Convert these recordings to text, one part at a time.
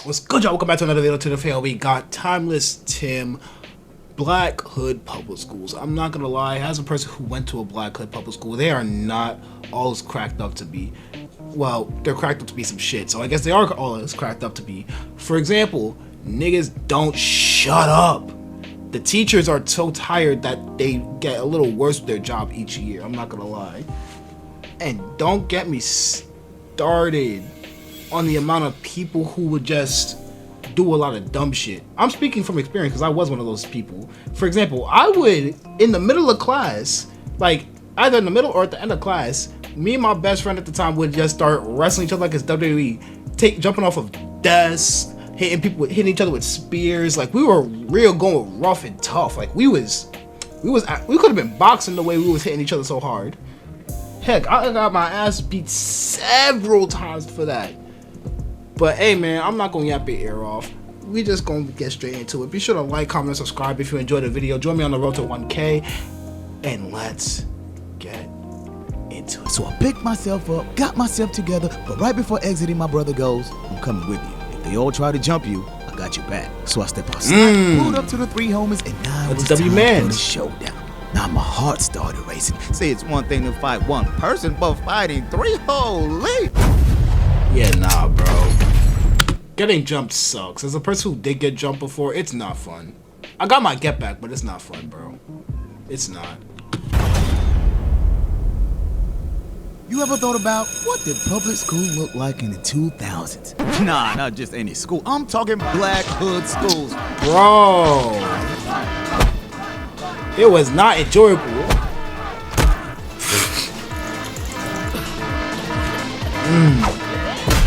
What's good, y'all? Welcome back to another video. To the fail, we got Timeless Tim, Black Hood Public Schools. I'm not gonna lie, as a person who went to a Black Hood Public School, they are not all as cracked up to be. Well, they're cracked up to be some shit, so I guess they are all as cracked up to be. For example, niggas don't shut up. The teachers are so tired that they get a little worse with their job each year. I'm not gonna lie. And don't get me started on the amount of people who would just do a lot of dumb shit. I'm speaking from experience because I was one of those people. For example, I would, in the middle of class, like either in the middle or at the end of class, me and my best friend at the time would just start wrestling each other like it's WWE, jumping off of desks, hitting each other with spears. Like we were real going rough and tough. Like we could have been boxing the way we was hitting each other so hard. Heck, I got my ass beat several times for that. But hey man, I'm not gonna yap your ear off. We just gonna get straight into it. Be sure to like, comment, and subscribe if you enjoyed the video. Join me on the road to 1K, and let's get into it. So I picked myself up, got myself together, but right before exiting, my brother goes, "I'm coming with you. If they all try to jump you, I got your back." So I step outside, pulled up to the three homies, and now it's time for the showdown. Now my heart started racing. Say it's one thing to fight one person, but fighting three, holy! Yeah, nah, bro. Getting jumped sucks. As a person who did get jumped before, it's not fun. I got my get back, but it's not fun, bro. It's not. You ever thought about what did public school look like in the 2000s? Nah, not just any school. I'm talking Black Hood schools. Bro. It was not enjoyable.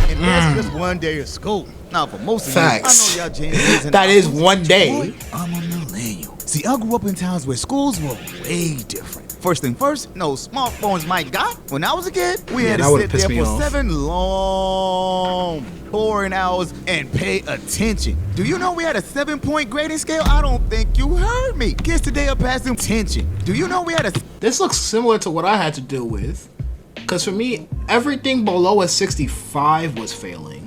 And that's just one day of school. Now, for most of Facts. you, I know y'all Gen Zs and That is alphas. one day. Boy, I'm a millennial. See, I grew up in towns where schools were way different. First thing first, no smartphones Mike got. When I was a kid, we had to sit there for 7 long, boring hours and pay attention. Do you know we had a 7-point grading scale? I don't think you heard me. Kids today are passing attention. Do you know we had a... This looks similar to what I had to deal with. Because for me, everything below a 65 was failing.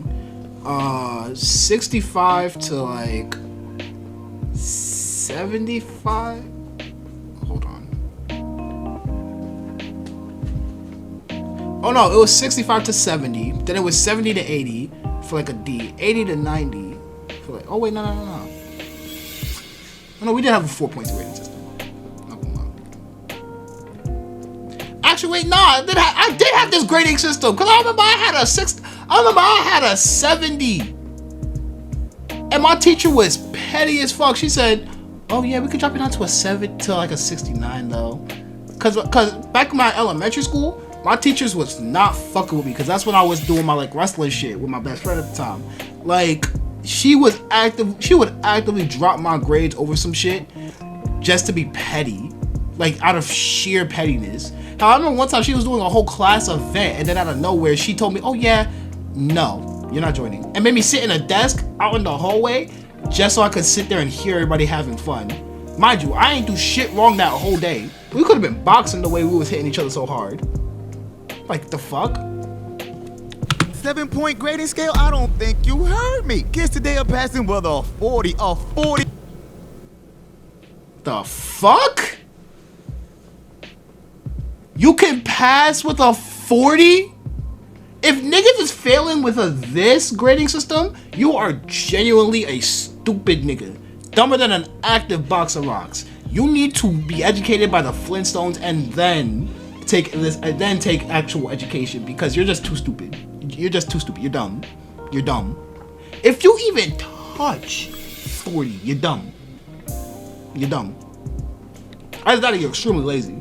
65 to like 75? Hold on. Oh no, it was 65 to 70. Then it was 70 to 80 for like a D. 80 to 90 for like... Oh wait, no. Oh no, we did have a 4-point grading system. Actually, wait, nah, I did have this grading system because I remember I had a 70, and my teacher was petty as fuck. She said, "Oh yeah, we could drop it down to a 7 to like a 69 though," because back in my elementary school, my teachers was not fucking with me because that's when I was doing my like wrestling shit with my best friend at the time. Like she would actively drop my grades over some shit just to be petty. Like out of sheer pettiness. I remember one time she was doing a whole class event and then out of nowhere she told me, "Oh yeah, no, you're not joining." And made me sit in a desk out in the hallway just so I could sit there and hear everybody having fun. Mind you, I ain't do shit wrong that whole day. We could have been boxing the way we was hitting each other so hard. Like the fuck? 7-point grading scale? I don't think you heard me. Kids today are passing with a 40. The fuck? You can pass with a 40? If niggas is failing with this grading system, you are genuinely a stupid nigga. Dumber than an active box of rocks. You need to be educated by the Flintstones and then take actual education because you're just too stupid. You're just too stupid. You're dumb. You're dumb. If you even touch 40, you're dumb. You're dumb. Either that or you're extremely lazy.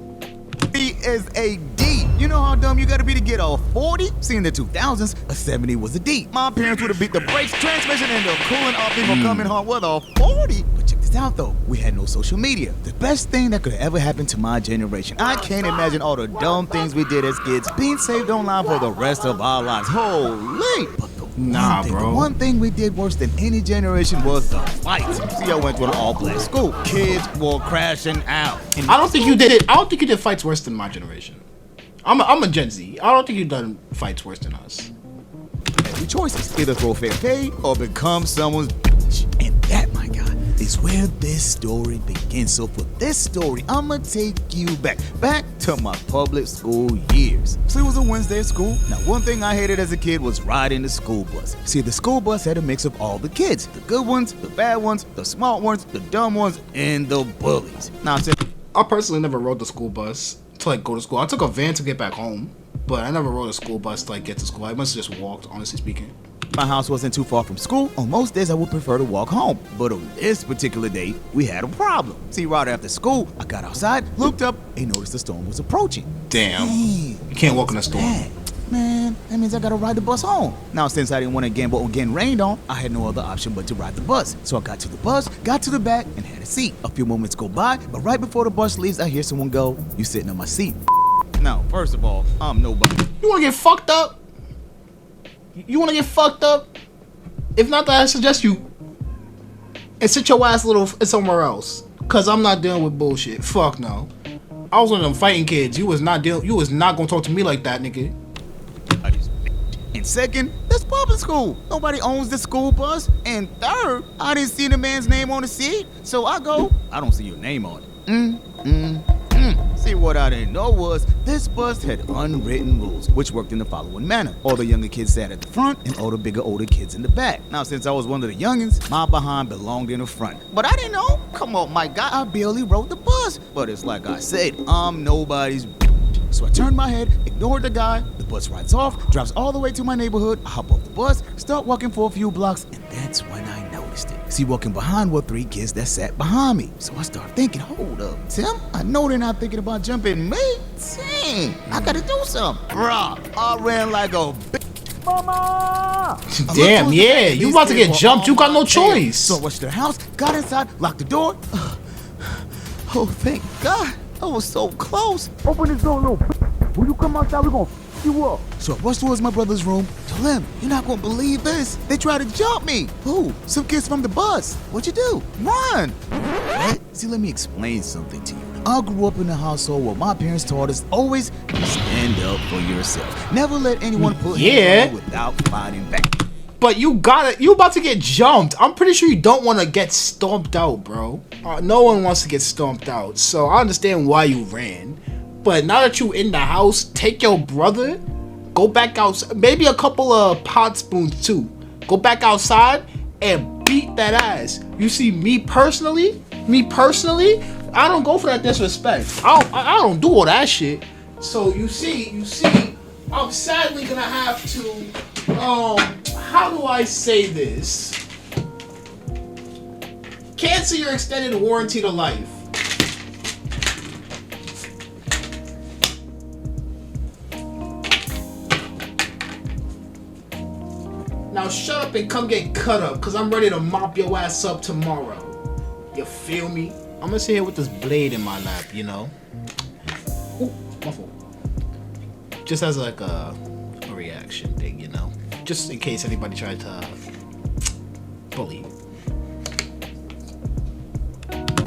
B is a D. You know how dumb you gotta be to get a 40? See, in the 2000s, a 70 was a D. My parents would have beat the brakes, transmission, and the cooling off people coming home with a 40. But check this out though, we had no social media. The best thing that could ever happen to my generation. I can't imagine all the dumb things we did as kids being saved online for the rest of our lives. Holy! But the one thing we did worse than any generation was the fights. See, I went to an all-black school. Kids were crashing out. I don't think you did it. I don't think you did fights worse than my generation. I'm a Gen Z. I don't think you've done fights worse than us. two choices. Either throw a fair fade or become someone's bitch. And that, my God, is where this story begins. So for this story, I'ma take you back to my public school years. So it was a Wednesday at school. Now, one thing I hated as a kid was riding the school bus. See, the school bus had a mix of all the kids. The good ones, the bad ones, the smart ones, the dumb ones, and the bullies. Now, I personally never rode the school bus to like go to school. I took a van to get back home, but I never rode a school bus to like get to school. I must have just walked, honestly speaking. my house wasn't too far from school. On most days, I would prefer to walk home. But on this particular day, we had a problem. See, right after school, I got outside, looked up, and noticed the storm was approaching. Damn. You can't walk in a storm. Man, that means I gotta ride the bus home. Now, since I didn't want to gamble on getting rained on, I had no other option but to ride the bus. So I got to the bus, got to the back, and had a seat. A few moments go by, but right before the bus leaves, I hear someone go, "You sitting on my seat." Now, first of all, I'm nobody. You wanna get fucked up? You wanna get fucked up? If not, that I suggest you and sit your ass a little somewhere else. Cause I'm not dealing with bullshit. Fuck no. I was one of them fighting kids. You was not gonna talk to me like that, nigga. And second, that's public school. Nobody owns the school bus. And third, I didn't see the man's name on the seat. So I go, "I don't see your name on it." See, what I didn't know was this bus had unwritten rules, which worked in the following manner. All the younger kids sat at the front and all the older kids in the back. Now, since I was one of the youngins, my behind belonged in the front. But I didn't know. Come on, my guy, I barely rode the bus. But it's like I said, I'm nobody's. So I turned my head, ignored the guy, the bus rides off, drives all the way to my neighborhood, I hop off the bus, start walking for a few blocks, and that's when I noticed it. See, walking behind were 3 kids that sat behind me. So I start thinking, hold up, Tim, I know they're not thinking about jumping me. Dang, I gotta do something. Bruh, I ran like a bitch. Mama! Damn, yeah, you about to get jumped, you got no choice. So I rushed to the house, got inside, locked the door. Oh, thank God. I was so close. Open this door, little bitch. When you come outside, we're gonna f you up. So I rushed towards my brother's room. Told him, "You're not gonna believe this. They tried to jump me." Who? Some kids from the bus. What'd you do? Run. What? See, let me explain something to you. I grew up in a household where my parents taught us always stand up for yourself. Never let anyone put hands on you without fighting back. But you about to get jumped. I'm pretty sure you don't want to get stomped out, bro. No one wants to get stomped out. So I understand why you ran. But now that you in the house, take your brother, go back outside. Maybe a couple of pot spoons too. Go back outside and beat that ass. You see, me personally, I don't go for that disrespect. I don't do all that shit. So you see, I'm sadly gonna have to, how do I say this? Cancel your extended warranty to life. Now shut up and come get cut up, cause I'm ready to mop your ass up tomorrow. You feel me? I'm gonna sit here with this blade in my lap, you know? Ooh, my fault. Just as like a reaction thing, you know? Just in case anybody tried to bully you.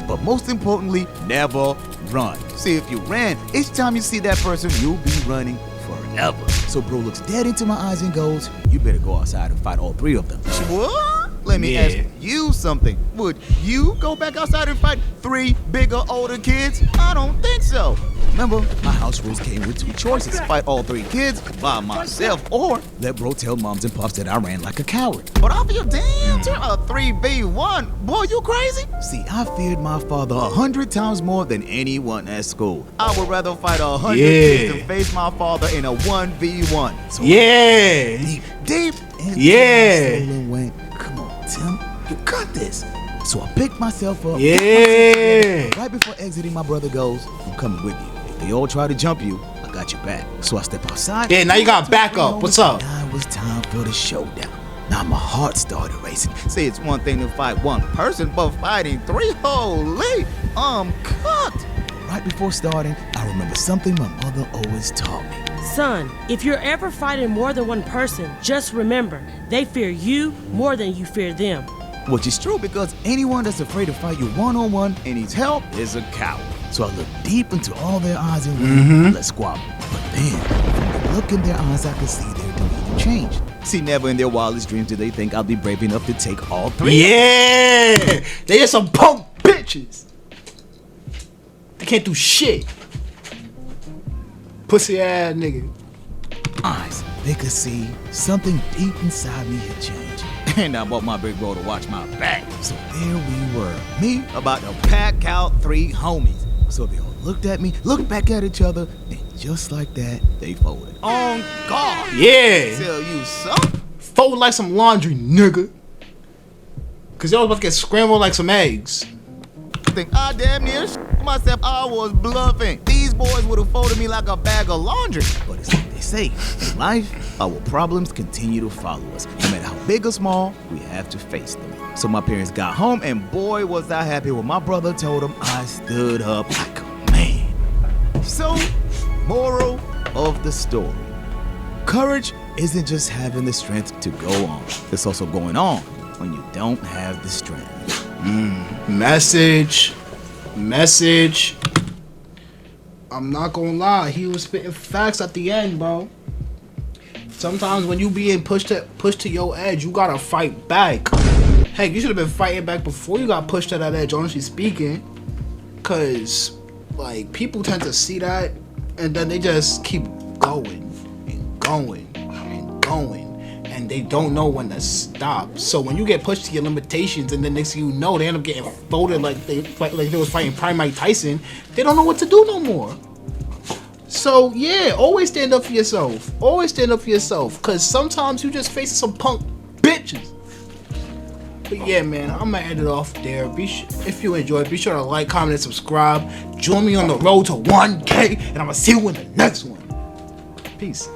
But most importantly, never run. See, if you ran, each time you see that person, you'll be running forever. So bro looks dead into my eyes and goes, "You better go outside and fight all 3 of them." What? Let me ask you something. Would you go back outside and fight 3 bigger, older kids? I don't think so. Remember, my house rules came with 2 choices. Fight all 3 kids by myself, or let bro tell moms and pops that I ran like a coward. But I'll be a damn turn a 3v1. Boy, you crazy? See, I feared my father 100 times more than anyone at school. I would rather fight 100 kids than face my father in a 1v1. So deep into my soul and went, "Come on, Tim, you got this." So I picked myself up. Right before exiting, my brother goes, "I'm coming with you. If they all try to jump you, I got your back." So I step outside. Yeah, now you got backup. What's up? Now it was time for the showdown. Now my heart started racing. See, it's one thing to fight 1 person, but fighting 3, holy, I'm cooked. Right before starting, I remember something my mother always taught me. Son, if you're ever fighting more than 1 person, just remember, they fear you more than you fear them. Which is true, because anyone that's afraid to fight you one-on-one and needs help is a coward. So I looked deep into all their eyes and went, "Let's squabble." But then, from the look in their eyes, I could see their demeanor changed. See, never in their wildest dreams did they think I'd be brave enough to take all three. Yeah, they are some punk bitches. They can't do shit. Pussy ass nigga. Eyes, they could see something deep inside me had changed. And I bought my big bro to watch my back. So there we were, me about to pack out 3 homies. So they all looked at me, looked back at each other, and just like that, they folded. On guard. Yeah. Tell you something. Fold like some laundry, nigga. Cause y'all about to get scrambled like some eggs. I think I damn near myself. I was bluffing. These boys would have folded me like a bag of laundry. But it's like they say, in life, our problems continue to follow us. No matter how big or small, we have to face them. So my parents got home, and boy, was I happy when my brother told them I stood up like a man. So, moral of the story. Courage isn't just having the strength to go on. It's also going on when you don't have the strength. Message. I'm not gonna lie, he was spitting facts at the end, bro. Sometimes when you being pushed to your edge, you gotta fight back. Heck, you should have been fighting back before you got pushed to that edge, honestly speaking. Cause like people tend to see that and then they just keep going and going and going. And they don't know when to stop. So when you get pushed to your limitations, and then next thing you know, they end up getting folded like they was fighting Prime Mike Tyson. They don't know what to do no more. So yeah, always stand up for yourself. Always stand up for yourself, cause sometimes you just face some punk bitches. But yeah, man, I'm gonna end it off there. If you enjoyed, be sure to like, comment, and subscribe. Join me on the road to 1K, and I'm gonna see you in the next one. Peace.